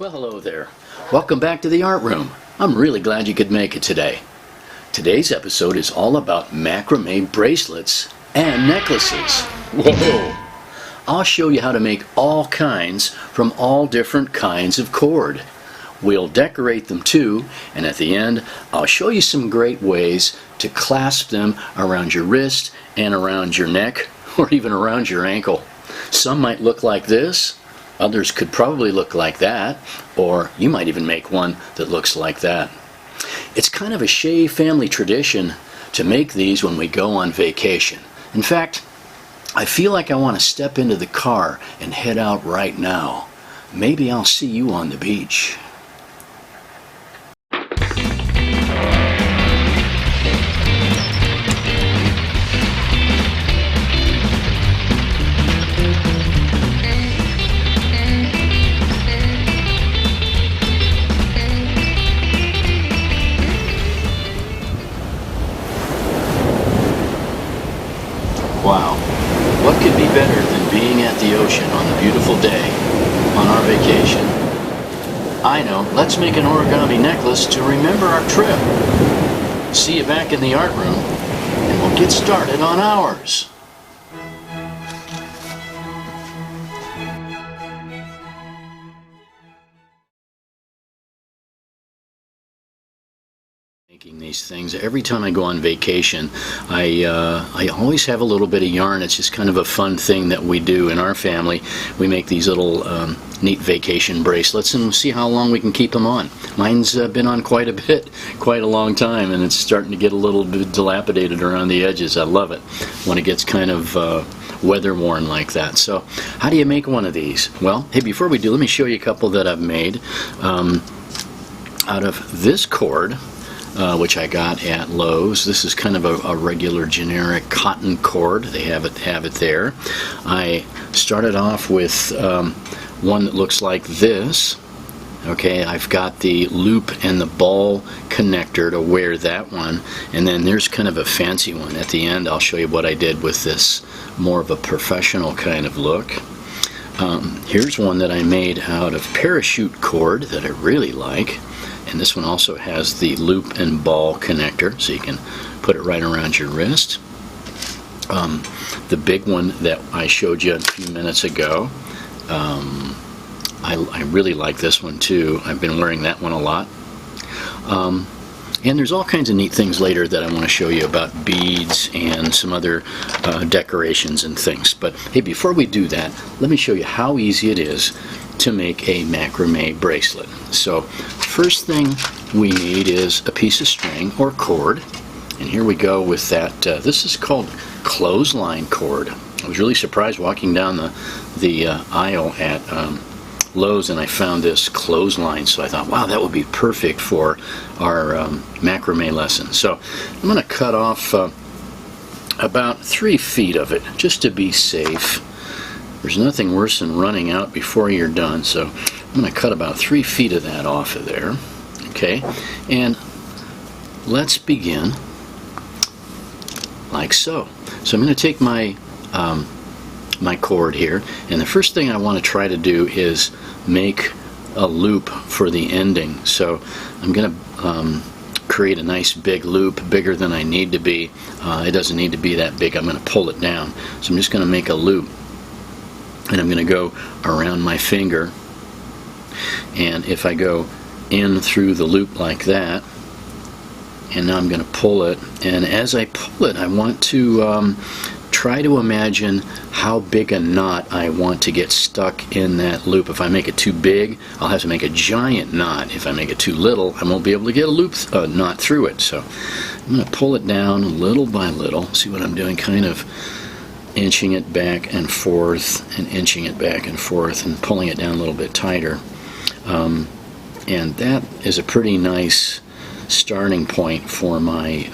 Well, hello there. Welcome back to the Art Room. I'm really glad you could make it today. Today's episode is all about macrame bracelets and necklaces. Whoa! I'll show you how to make all kinds from all different kinds of cord. We'll decorate them too, and at the end, I'll show you some great ways to clasp them around your wrist and around your neck, or even around your ankle. Some might look like this. Others could probably look like that, or you might even make one that looks like that. It's kind of a Shea family tradition to make these when we go on vacation. In fact, I feel like I want to step into the car and head out right now. Maybe I'll see you on the beach. Wow, what could be better than being at the ocean on a beautiful day on our vacation? I know, let's make an origami necklace to remember our trip. See you back in the art room, and we'll get started on ours. Making these things. Every time I go on vacation, I always have a little bit of yarn. It's just kind of a fun thing that we do in our family. We make these little neat vacation bracelets, and we'll see how long we can keep them on. Mine's been on quite a bit, quite a long time, and it's starting to get a little bit dilapidated around the edges. I love it when it gets kind of weather worn like that. So how do you make one of these? Well, hey, before we do, let me show you a couple that I've made out of this cord. Which I got at Lowe's. This is kind of a regular generic cotton cord. They have it there. I started off with one that looks like this. Okay, I've got the loop and the ball connector to wear that one, and then there's kind of a fancy one. At the end, I'll show you what I did with this, more of a professional kind of look. Here's one that I made out of parachute cord that I really like. And this one also has the loop and ball connector, so you can put it right around your wrist. The big one that I showed you a few minutes ago, I really like this one too. I've been wearing that one a lot. And there's all kinds of neat things later that I want to show you about beads and some other decorations and things. But hey, before we do that, let me show you how easy it is to make a macrame bracelet. So first thing we need is a piece of string or cord, and here we go with that. This is called clothesline cord. I was really surprised walking down the aisle at Lowe's, and I found this clothesline, so I thought, wow, that would be perfect for our macrame lesson. So I'm going to cut off about 3 feet of it just to be safe. There's nothing worse than running out before you're done, so I'm going to cut about 3 feet of that off of there. Okay, and let's begin like so. So I'm going to take my my cord here, and the first thing I want to try to do is make a loop for the ending. So I'm going to create a nice big loop, bigger than I need to be. It doesn't need to be that big. I'm going to pull it down. So I'm just going to make a loop, and I'm going to go around my finger, and if I go in through the loop like that, and now I'm going to pull it, and as I pull it, I want to try to imagine how big a knot I want to get stuck in that loop. If I make it too big, I'll have to make a giant knot. If I make it too little, I won't be able to get a loop knot through it. So I'm going to pull it down little by little. See what I'm doing? Kind of inching it back and forth, and inching it back and forth, and pulling it down a little bit tighter. And that is a pretty nice starting point for my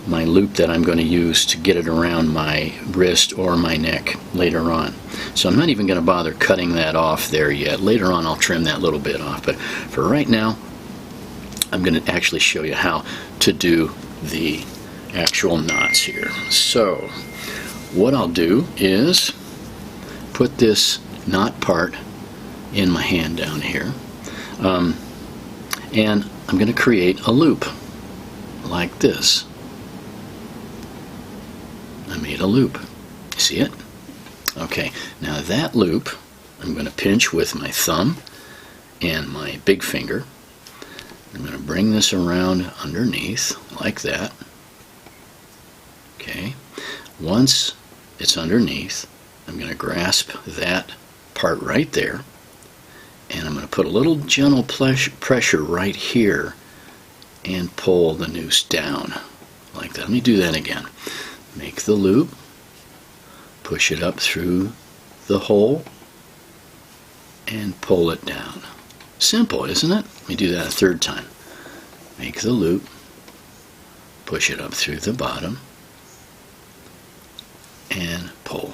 my loop that I'm going to use to get it around my wrist or my neck later on. So I'm not even going to bother cutting that off there yet. Later on I'll trim that little bit off, but for right now I'm going to actually show you how to do the actual knots here. So what I'll do is put this knot part in my hand down here. And I'm going to create a loop like this. I made a loop. See it? Okay, now that loop I'm going to pinch with my thumb and my big finger. I'm going to bring this around underneath like that. Okay, once it's underneath, I'm going to grasp that part right there, and I'm going to put a little gentle pressure right here and pull the noose down like that. Let me do that again. Make the loop, push it up through the hole, and pull it down. Simple, isn't it? Let me do that a third time. Make the loop, push it up through the bottom, and pull.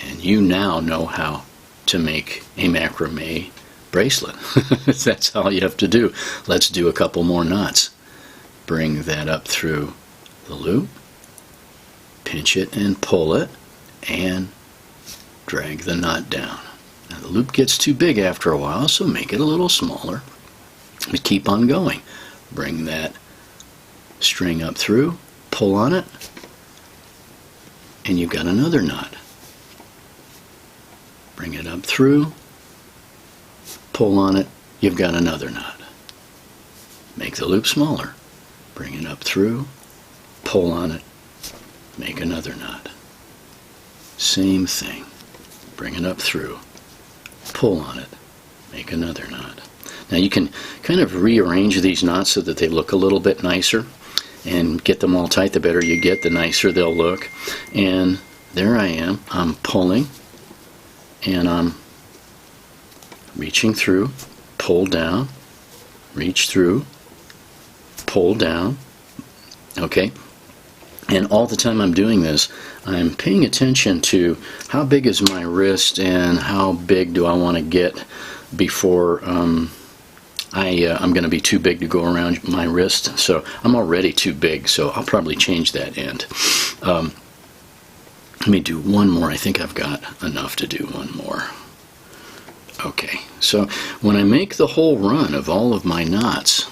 And you now know how to make a macrame bracelet. That's all you have to do. Let's do a couple more knots. Bring that up through the loop, pinch it and pull it, and drag the knot down. Now the loop gets too big after a while, so make it a little smaller. But keep on going. Bring that string up through, pull on it, and you've got another knot. Bring it up through, pull on it, you've got another knot. Make the loop smaller. Bring it up through, pull on it, make another knot. Same thing. Bring it up through, pull on it, make another knot. Now you can kind of rearrange these knots so that they look a little bit nicer, and get them all tight. The better you get, the nicer they'll look. And there I am. I'm pulling, and I'm reaching through, pull down, reach through, pull down. Okay? And all the time I'm doing this, I'm paying attention to how big is my wrist and how big do I want to get before I'm going to be too big to go around my wrist. So I'm already too big, so I'll probably change that end. Let me do one more. I think I've got enough to do one more. Okay, so when I make the whole run of all of my knots,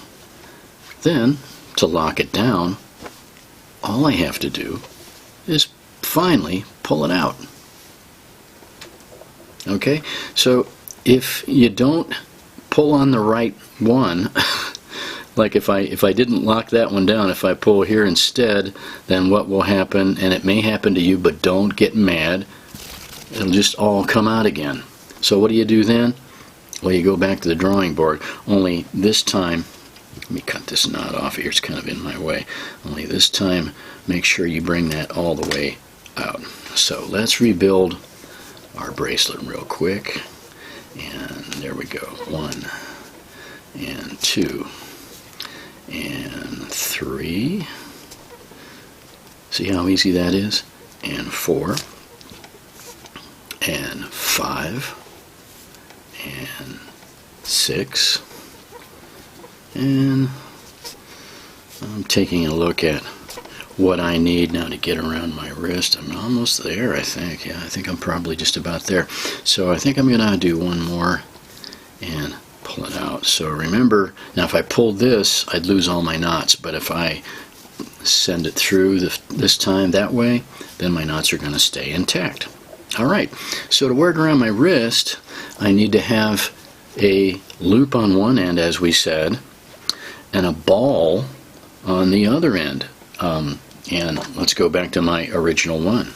then to lock it down, all I have to do is finally pull it out. Okay, so if you don't pull on the right one, like if I didn't lock that one down, if I pull here instead, then what will happen, and it may happen to you, but don't get mad, it'll just all come out again. So what do you do then? Well, you go back to the drawing board, only this time, let me cut this knot off here, it's kind of in my way. Only this time, make sure you bring that all the way out. So let's rebuild our bracelet real quick. And there we go. 1 and 2 and 3. See how easy that is? And 4 and 5 and 6. And I'm taking a look at what I need now to get around my wrist. I'm almost there, I think. Yeah, I think I'm probably just about there. So I think I'm going to do one more and pull it out. So remember, now if I pulled this, I'd lose all my knots, but if I send it through this time that way, then my knots are going to stay intact. Alright, so to wear it around my wrist, I need to have a loop on one end, as we said, and a ball on the other end. And let's go back to my original one.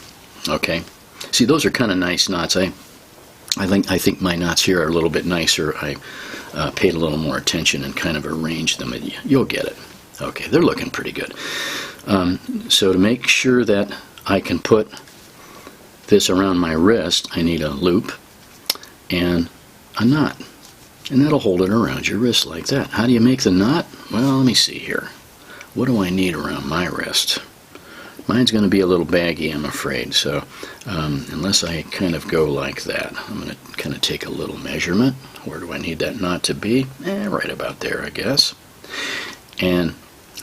Okay, see, those are kind of nice knots. I think my knots here are a little bit nicer. I paid a little more attention and kind of arranged them. You'll get it. Okay, they're looking pretty good. So to make sure that I can put this around my wrist, I need a loop and a knot. And that'll hold it around your wrist like that. How do you make the knot? Well, let me see here. What do I need around my wrist? Mine's going to be a little baggy, I'm afraid, so unless I kind of go like that, I'm going to kind of take a little measurement. Where do I need that knot to be? Right about there, I guess. And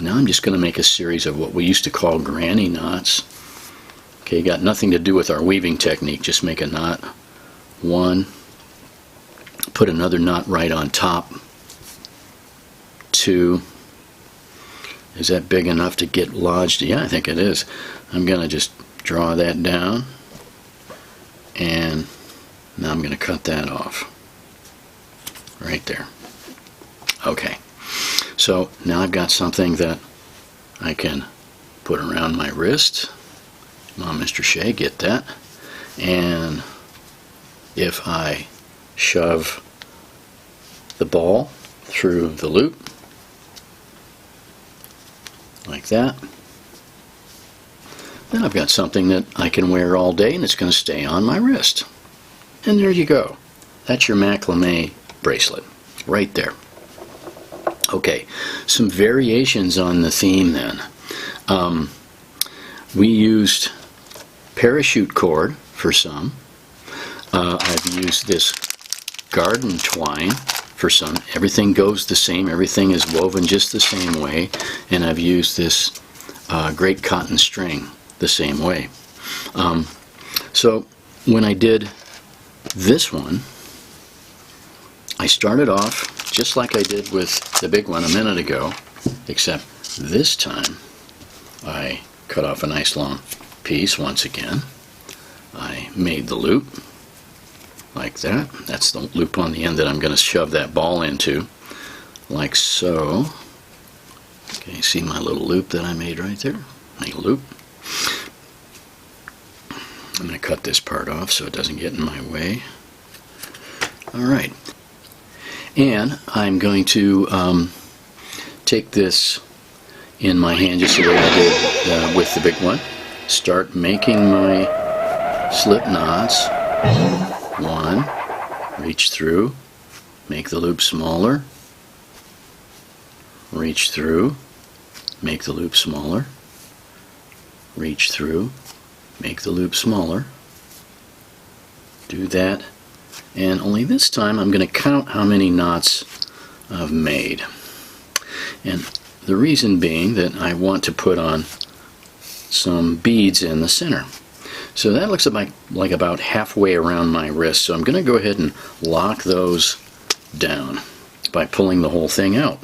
now I'm just going to make a series of what we used to call granny knots. Okay, got nothing to do with our weaving technique. Just make a knot. 1, put another knot right on top. 2. Is that big enough to get lodged? Yeah, I think it is. I'm going to just draw that down, and now I'm going to cut that off right there. Okay, so now I've got something that I can put around my wrist. Come on, Mr. Shea, get that. And if I shove the ball through the loop like that, then I've got something that I can wear all day and it's going to stay on my wrist. And there you go. That's your macrame bracelet right there. Okay, some variations on the theme then. We used parachute cord for some. I've used this garden twine for some. Everything goes the same. Everything is woven just the same way. And I've used this great cotton string the same way. So when I did this one, I started off just like I did with the big one a minute ago, except this time I cut off a nice long piece once again. I made the loop like that. That's the loop on the end that I'm going to shove that ball into, like so. Okay, see my little loop that I made right there? Make a loop. I'm going to cut this part off so it doesn't get in my way. Alright. And I'm going to take this in my hand just the way I did with the big one. Start making my slip knots. 1, reach through, make the loop smaller, reach through, make the loop smaller, reach through, make the loop smaller. Do that, and only this time I'm going to count how many knots I've made. And the reason being that I want to put on some beads in the center. So that looks like about halfway around my wrist. So I'm going to go ahead and lock those down by pulling the whole thing out.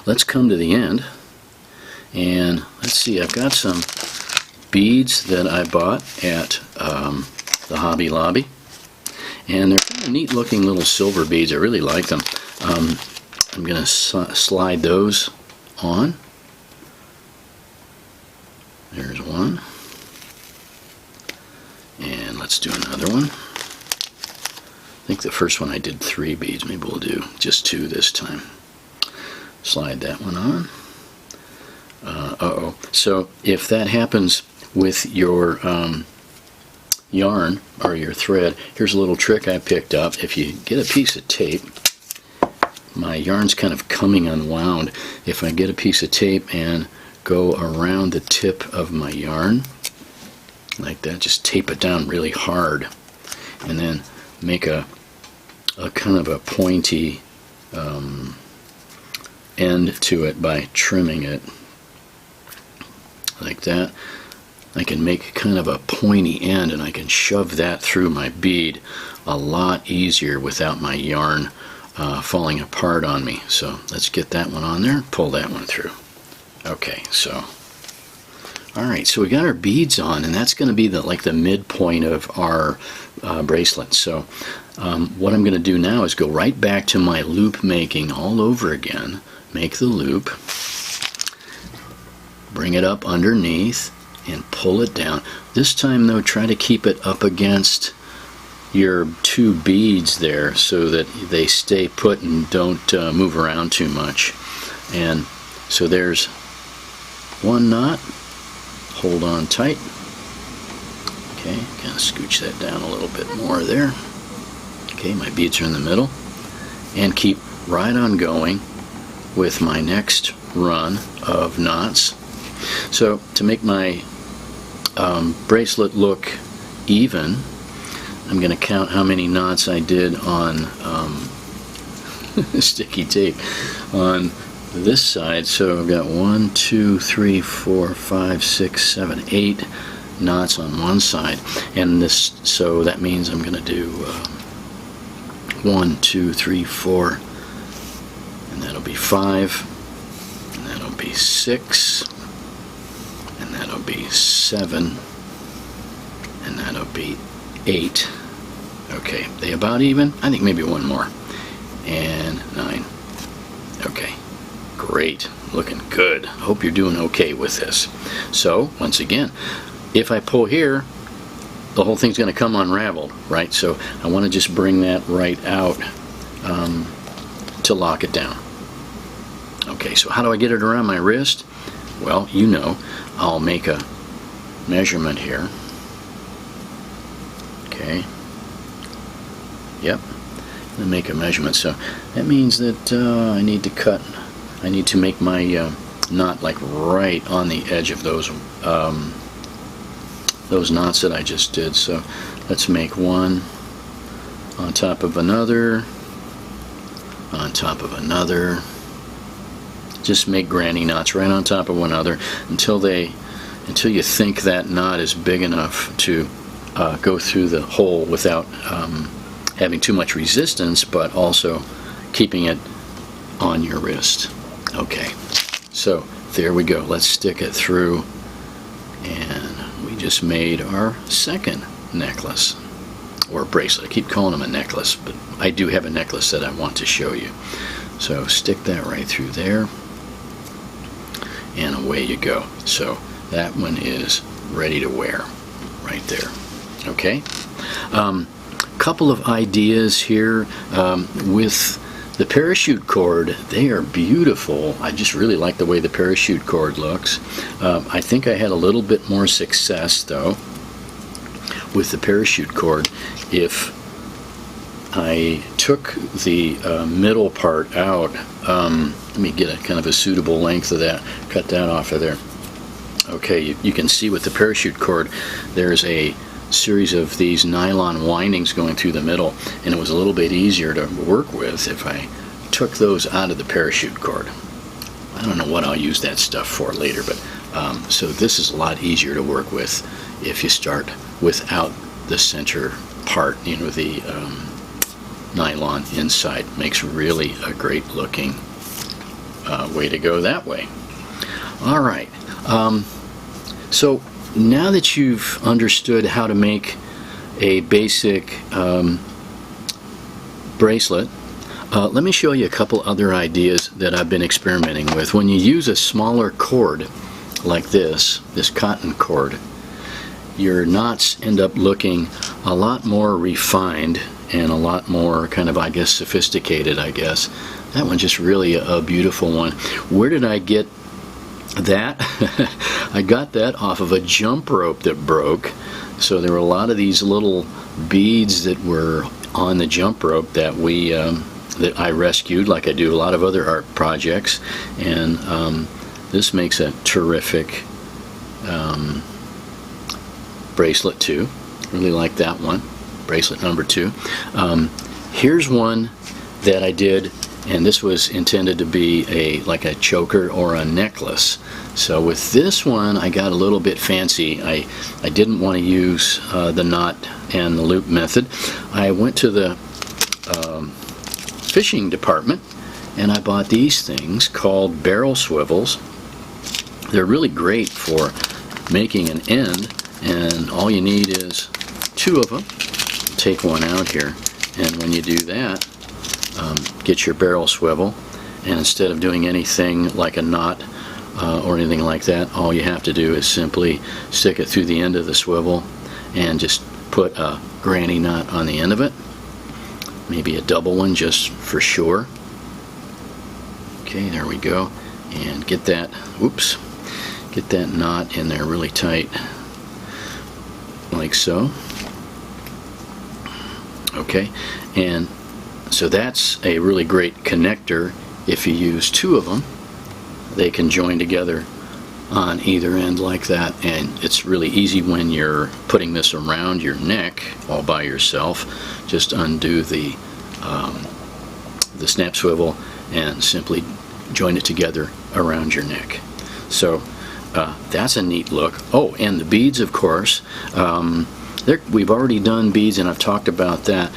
Let's come to the end, and let's see, I've got some beads that I bought at the Hobby Lobby, and they're kind of neat looking little silver beads. I really like them. I'm going to slide those on. There's one. And let's do another one. I think the first one I did 3 beads. Maybe we'll do just 2 this time. Slide that one on. So if that happens with your yarn or your thread, here's a little trick I picked up. If you get a piece of tape, my yarn's kind of coming unwound. If I get a piece of tape and go around the tip of my yarn, like that, just tape it down really hard, and then make a kind of a pointy end to it by trimming it like that. I can make kind of a pointy end, and I can shove that through my bead a lot easier without my yarn falling apart on me. So let's get that one on there, pull that one through. Okay, so alright, so we got our beads on, and that's going to be like the midpoint of our bracelet. So what I'm going to do now is go right back to my loop making all over again. Make the loop, bring it up underneath, and pull it down. This time though, try to keep it up against your 2 beads there so that they stay put and don't move around too much. And so there's 1 knot. Hold on tight. Okay, kind of scooch that down a little bit more there. Okay, my beads are in the middle. And keep right on going with my next run of knots. So to make my bracelet look even, I'm going to count how many knots I did on sticky tape on this side. So I've got 1, 2, 3, 4, 5, 6, 7, 8 knots on one side, and this, so that means I'm going to do 1, 2, 3, 4, and that'll be 5, and that'll be 6, and that'll be 7, and that'll be 8. Okay, they about even? I think maybe one more. And 9. Okay, great, looking good. Hope you're doing okay with this. So, once again, if I pull here, the whole thing's going to come unraveled, right? So I want to just bring that right out to lock it down. Okay, so how do I get it around my wrist? Well, you know, I'll make a measurement here. Okay. Yep. And make a measurement. So that means that I need to make my knot like right on the edge of those knots that I just did. So let's make one on top of another, on top of another. Just make granny knots right on top of one another until you think that knot is big enough to go through the hole without having too much resistance, but also keeping it on your wrist. Okay, so there we go. Let's stick it through, and we just made our second necklace or bracelet. I keep calling them a necklace, but I do have a necklace that I want to show you. So stick that right through there, and away you go. So that one is ready to wear right there. Okay, couple of ideas here with the parachute cord. They are beautiful. I just really like the way the parachute cord looks. I think I had a little bit more success though with the parachute cord if I took the middle part out. Let me get a kind of a suitable length of that, cut that off of there. Okay, you can see with the parachute cord there's a series of these nylon windings going through the middle, and it was a little bit easier to work with if I took those out of the parachute cord. I don't know what I'll use that stuff for later, but so this is a lot easier to work with if you start without the center part, you know, the nylon inside. Makes really a great looking way to go that way. All right, so now that you've understood how to make a basic bracelet, let me show you a couple other ideas that I've been experimenting with. When you use a smaller cord like this cotton cord, your knots end up looking a lot more refined and a lot more kind of, I guess, sophisticated, I guess. That one's just really a beautiful one. Where did I get that? I got that off of a jump rope that broke. So there were a lot of these little beads that were on the jump rope that that I rescued, like I do a lot of other art projects, and this makes a terrific bracelet too. Really like that one, bracelet number 2. Here's one that I did, and this was intended to be like a choker or a necklace. So with this one I got a little bit fancy. I didn't want to use the knot and the loop method. I went to the fishing department and I bought these things called barrel swivels. They're really great for making an end, and all you need is 2 of them. Take one out here, and when you do that, get your barrel swivel, and instead of doing anything like a knot or anything like that, all you have to do is simply stick it through the end of the swivel and just put a granny knot on the end of it, maybe a double one just for sure. Okay, there we go, and get that, oops, get that knot in there really tight, like so. Okay, and so that's a really great connector. If you use 2 of them, they can join together on either end like that, and it's really easy when you're putting this around your neck all by yourself. Just undo the snap swivel and simply join it together around your neck. So that's a neat look. Oh, and the beads, of course. We've already done beads, and I've talked about that.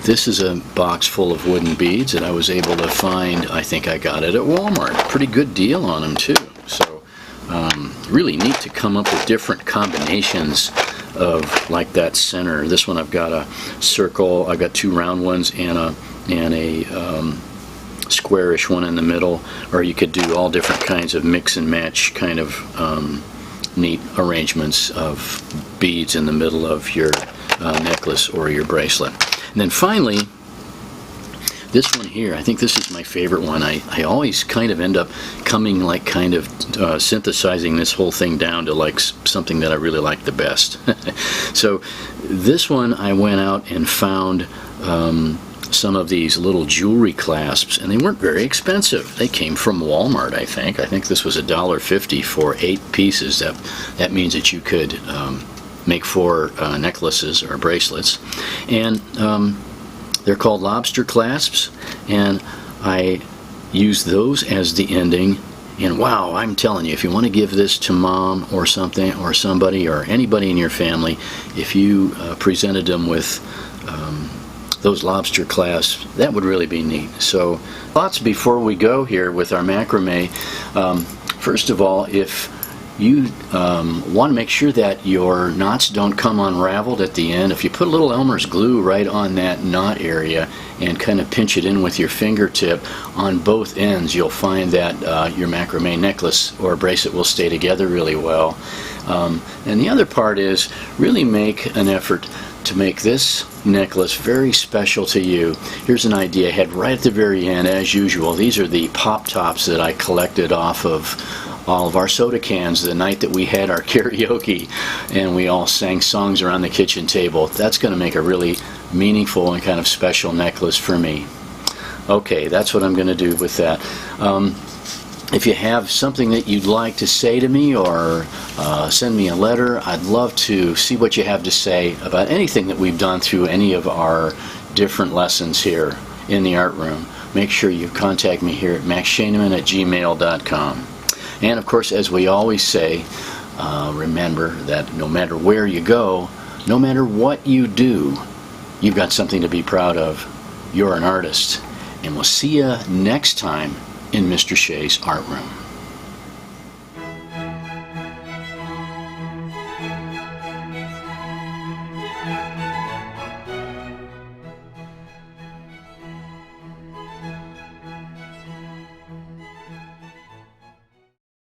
this is a box full of wooden beads that I was able to find. I think I got it at Walmart. Pretty good deal on them too. So really neat to come up with different combinations of like that center. This one I've got a circle. I've got two round ones and a squarish one in the middle. Or you could do all different kinds of mix and match kind of neat arrangements of beads in the middle of your necklace or your bracelet. And then finally, this one here, I think this is my favorite one. I always kind of end up coming like kind of synthesizing this whole thing down to like something that I really like the best. So this one I went out and found some of these little jewelry clasps, and they weren't very expensive. They came from Walmart, I think. I think this was $1.50 for 8 pieces. That means that you could make 4 necklaces or bracelets. And they're called lobster clasps, and I use those as the ending. And wow, I'm telling you, if you want to give this to mom or something, or somebody, or anybody in your family, if you presented them with those lobster clasps, that would really be neat. So, thoughts before we go here with our macrame. First of all, if you want to make sure that your knots don't come unraveled at the end, if you put a little Elmer's glue right on that knot area and kind of pinch it in with your fingertip on both ends, you'll find that your macrame necklace or bracelet will stay together really well. And the other part is really make an effort to make this necklace very special to you. Here's an idea I had right at the very end, as usual. These are the pop tops that I collected off of all of our soda cans the night that we had our karaoke and we all sang songs around the kitchen table. That's going to make a really meaningful and kind of special necklace for me. Okay, that's what I'm going to do with that. If you have something that you'd like to say to me or send me a letter, I'd love to see what you have to say about anything that we've done through any of our different lessons here in the art room. Make sure you contact me here at maxshaneman@gmail.com. And of course, as we always say, remember that no matter where you go, no matter what you do, you've got something to be proud of. You're an artist. And we'll see you next time in Mr. Shea's Art Room.